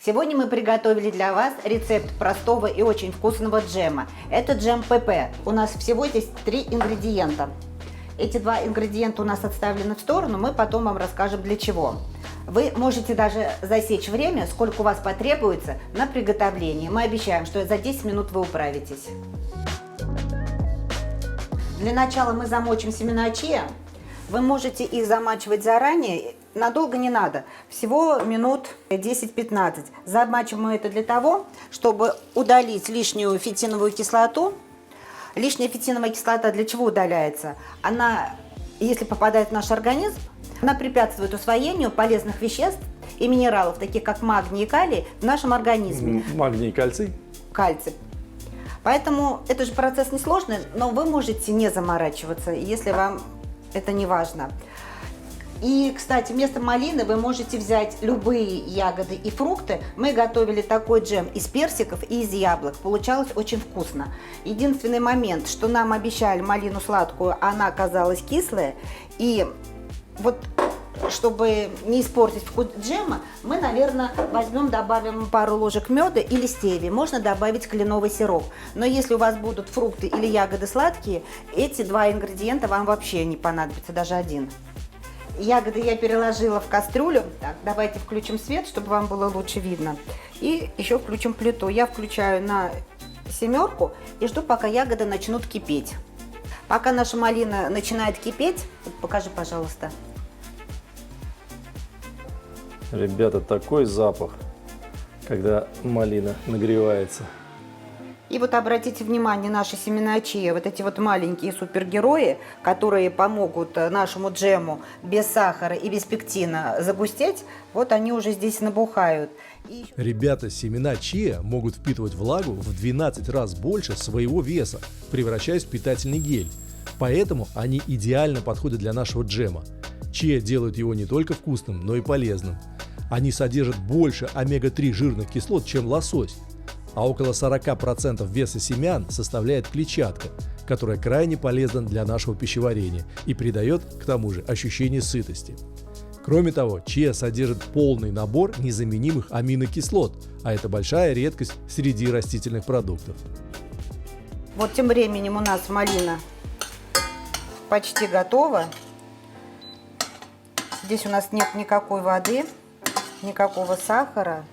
Сегодня мы приготовили для вас рецепт простого и очень вкусного джема. Это джем ПП. У нас всего здесь 3 ингредиента. Эти 2 ингредиента у нас отставлены в сторону, мы потом вам расскажем для чего. Вы можете даже засечь время, сколько у вас потребуется на приготовление. Мы обещаем, что за 10 минут вы управитесь. Для начала мы замочим семена чиа. Вы можете их замачивать заранее, надолго не надо, всего минут 10-15. Замачиваем мы это для того, чтобы удалить лишнюю фитиновую кислоту. Лишняя фитиновая кислота для чего удаляется? Она, если попадает в наш организм, она препятствует усвоению полезных веществ и минералов, таких как магний и калий, в нашем организме. Магний и кальций? Кальций. Поэтому это же процесс несложный, но вы можете не заморачиваться, если вам это не важно. И, кстати, вместо малины вы можете взять любые ягоды и фрукты. Мы готовили такой джем из персиков и из яблок. Получалось очень вкусно. Единственный момент, что нам обещали малину сладкую, она оказалась кислая. И вот, чтобы не испортить вкус джема, мы, наверное, добавим пару ложек меда или стевии. Можно добавить кленовый сироп. Но если у вас будут фрукты или ягоды сладкие, эти 2 ингредиента вам вообще не понадобится, даже один. Ягоды я переложила в кастрюлю. Так, давайте включим свет, чтобы вам было лучше видно. И еще включим плиту. Я включаю на 7 и жду, пока ягоды начнут кипеть. Пока наша малина начинает кипеть, покажи, пожалуйста. Ребята, такой запах, когда малина нагревается. И вот обратите внимание, наши семена чиа, вот эти вот маленькие супергерои, которые помогут нашему джему без сахара и без пектина загустеть, вот они уже здесь набухают. Ребята, семена чиа могут впитывать влагу в 12 раз больше своего веса, превращаясь в питательный гель. Поэтому они идеально подходят для нашего джема. Чиа делают его не только вкусным, но и полезным. Они содержат больше омега-3 жирных кислот, чем лосось. А около 40% веса семян составляет клетчатка, которая крайне полезна для нашего пищеварения и придает, к тому же, ощущение сытости. Кроме того, чиа содержит полный набор незаменимых аминокислот, а это большая редкость среди растительных продуктов. Вот тем временем у нас малина почти готова. Здесь у нас нет никакой воды, никакого сахара.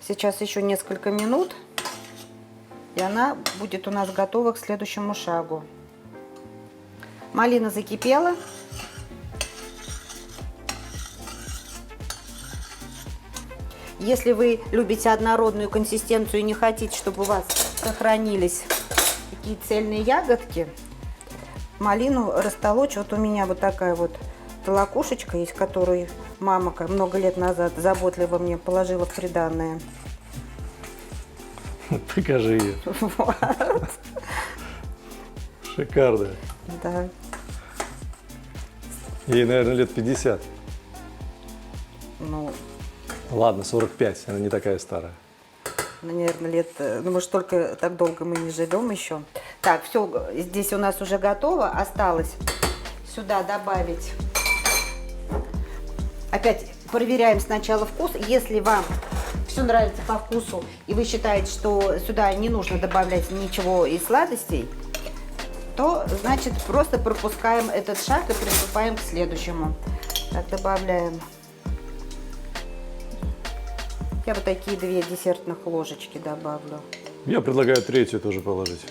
Сейчас еще несколько минут, и она будет у нас готова к следующему шагу. Малина закипела. Если вы любите однородную консистенцию и не хотите, чтобы у вас сохранились такие цельные ягодки, малину растолочь. Вот у меня вот такая вот толокушечка есть, которую мама много лет назад заботливо мне положила в приданное. Покажи ее. Вот. Шикарная. Да. Ей, наверное, лет 50. Ну, Ладно, 45, она не такая старая. наверное, лет, ну, может, только так долго мы не живем еще. Так, все, здесь у нас уже готово. Осталось сюда добавить. Опять проверяем сначала вкус. Если вам все нравится по вкусу, и вы считаете, что сюда не нужно добавлять ничего из сладостей, то, значит, просто пропускаем этот шаг и приступаем к следующему. Так, добавляем. Я вот такие 2 десертных ложечки добавлю. Я предлагаю 3-ю тоже положить.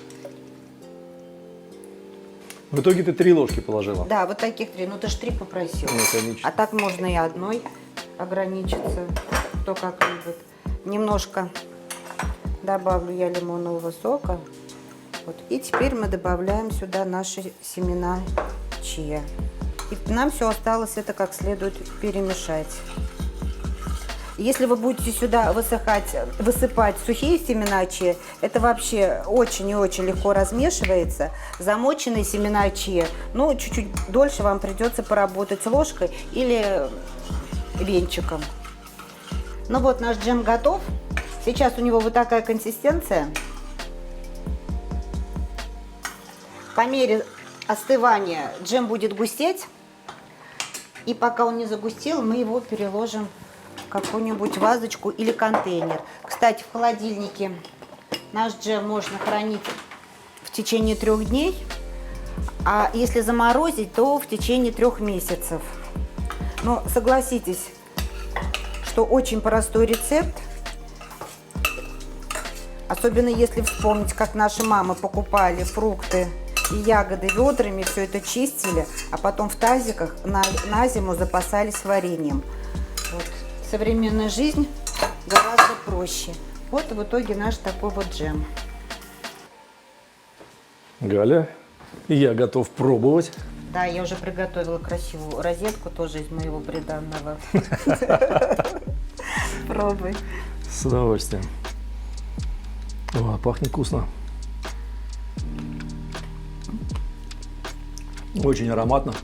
В итоге ты 3 ложки положила. Да, вот таких 3. Ну, ты же 3 попросил. Ну, конечно. А так можно и одной ограничиться, кто как любит. Немножко добавлю я лимонного сока. Вот. И теперь мы добавляем сюда наши семена чиа. И нам все осталось это как следует перемешать. Если вы будете сюда высыпать сухие семена чиа, это вообще очень и очень легко размешивается. Замоченные семена чиа, ну, чуть-чуть дольше вам придется поработать ложкой или венчиком. Ну вот, наш джем готов. Сейчас у него вот такая консистенция. По мере остывания джем будет густеть. И пока он не загустел, мы его переложим какую-нибудь вазочку или контейнер. Кстати, в холодильнике наш джем можно хранить в течение 3 дней, а если заморозить, то в течение 3 месяцев. Но согласитесь, что очень простой рецепт, особенно если вспомнить, как наши мамы покупали фрукты и ягоды ведрами, все это чистили, а потом в тазиках на зиму запасались вареньем. Вот. Современная жизнь гораздо проще. Вот в итоге наш такой вот джем. Галя, я готов пробовать. Да, я уже приготовила красивую розетку, тоже из моего приданного. Пробуй. С удовольствием. О, пахнет вкусно. Очень ароматно.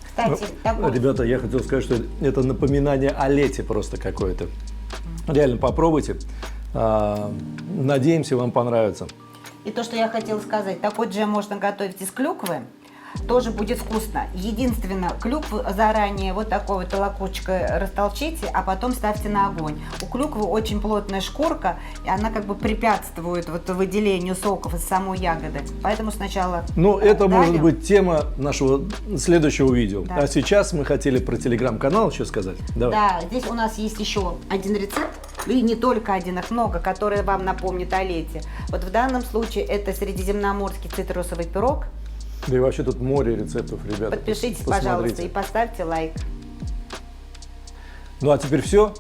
Кстати, такой... Ребята, я хотел сказать, что это напоминание о лете просто какое-то. Реально попробуйте. Надеемся, вам понравится. И то, что я хотела сказать, такой джем можно готовить из клюквы, тоже будет вкусно. Единственное, клюкву заранее вот такой вот толокучкой растолчите, а потом ставьте на огонь. У клюквы очень плотная шкурка, и она как бы препятствует вот выделению соков из самой ягоды. Поэтому сначала... Ну, это давим. может быть тема нашего следующего видео. Да. А сейчас мы хотели про телеграм-канал еще сказать. Давай. Да, здесь у нас есть еще один рецепт, и не только один, их много, который вам напомнит о лете. Вот в данном случае это средиземноморский цитрусовый пирог. Да и вообще тут море рецептов, ребята. Подпишитесь, Посмотрите. пожалуйста, и поставьте лайк. Ну а теперь все.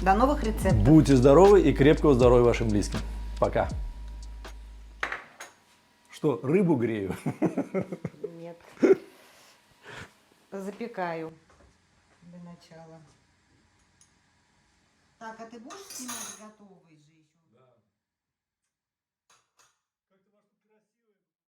До новых рецептов. Будьте здоровы и крепкого здоровья вашим близким. Пока. Что, рыбу грею? Нет. Запекаю для начала. Так, а ты будешь снимать готовый же?